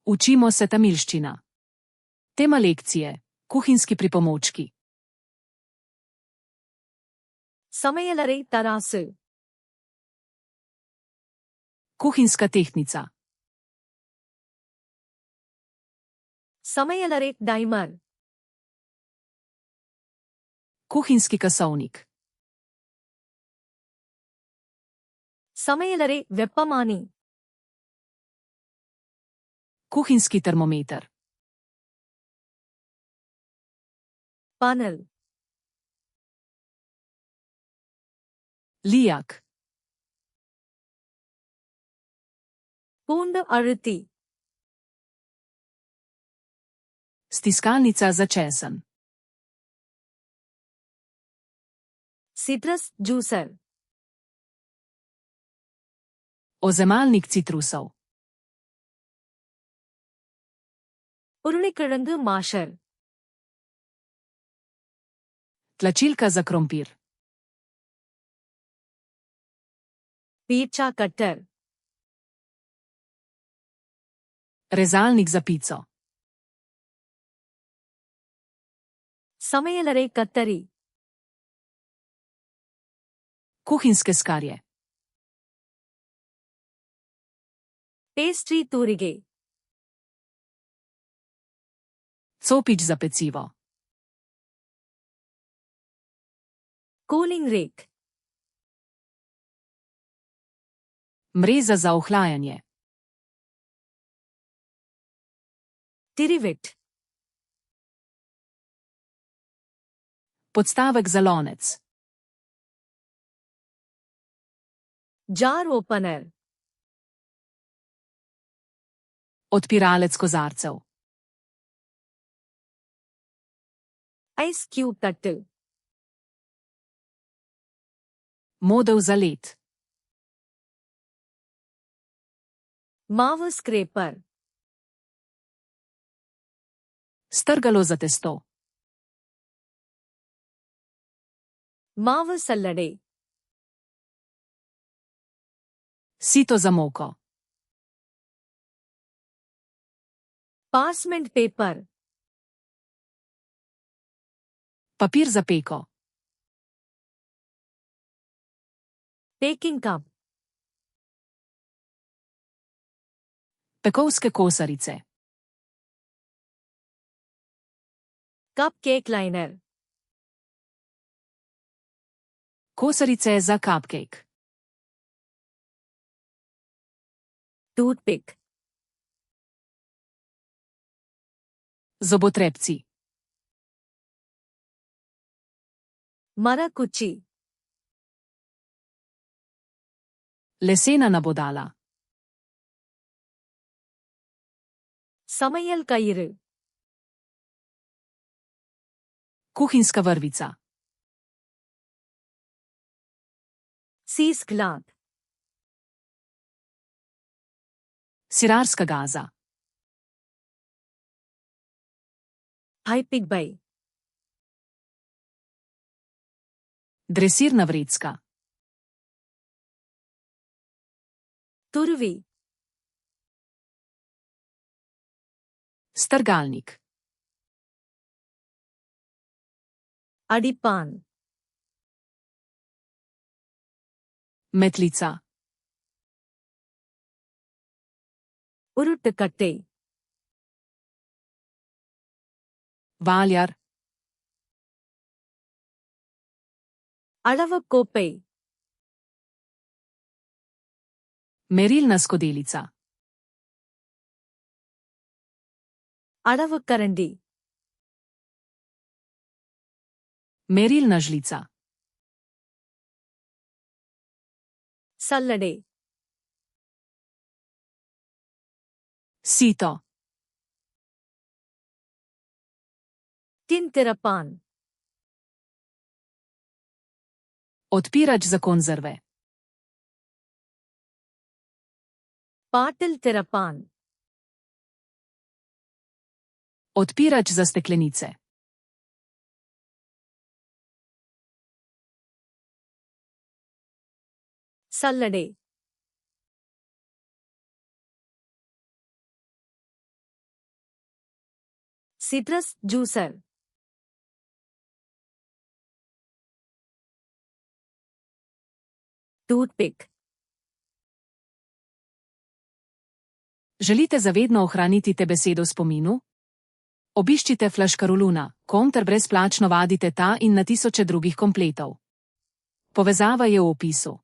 Učimo se tamilščina. Tema lekcije: kuhinjski pripomočki. சமையலறை தராசு. Kuhinjska tehtnica. சமையலறை டைமர். Kuhinjski kasovnik. சமையலறை வெப்பமானி. Kuhinjski termometer. panel. Lijak. பூண்டு அழுத்தி. Stiskalnica za česen. Citrus juicer. Ozemalnik citrusov. உருளைக்கிழங்கு மாஷர். Tlačilka za krompir. Pizza cutter. Rezalnik za pico. சமையலறை கத்தரி. Kuhinjske skarje. Pastry தூரிகை. Copič za pecivo. Cooling rack. Mreza za ohlajanje. Trivet. Podstavek za lonec. Jar opener. Odpiralec kozarcev. Ice cube தட்டு. Modev za led. மாவு scraper. Strgalo za testo. மாவு சல்லடை. Sito za moko. Parchment paper. Papir za peko. Baking cup. Pekovske kosarice. Cupcake liner. Kosarice za cupcake. Toothpick. Zobotrebci. மரக்குச்சி. Lesena nabodala. சமையல் கயிறு. Kuhinjska vrvica. Cheese cloth. Sirarska gaza. ஹைபிக் பை. Dresirna vrecka. துருவி. Strgalnik. அடிப்பான். Metlica. உருட்டுக்கட்டை. Valjar. அளவுக்கோப்பை. Merilna skodelica. அளவுக்கரண்டி. Merilna žlica. சல்லடை. Sito. டின் திறப்பான். Odpirač za konzerve. பாட்டில் திறப்பான். Odpirač za steklenice. சல்லடை. Citrus juicer. Toothpick. Želite zavedno ohraniti te besedo v spominu? Obiščite Flaškaroluna, ter brezplačno vadite ta in na tisoče drugih kompletov. Povezava je v opisu.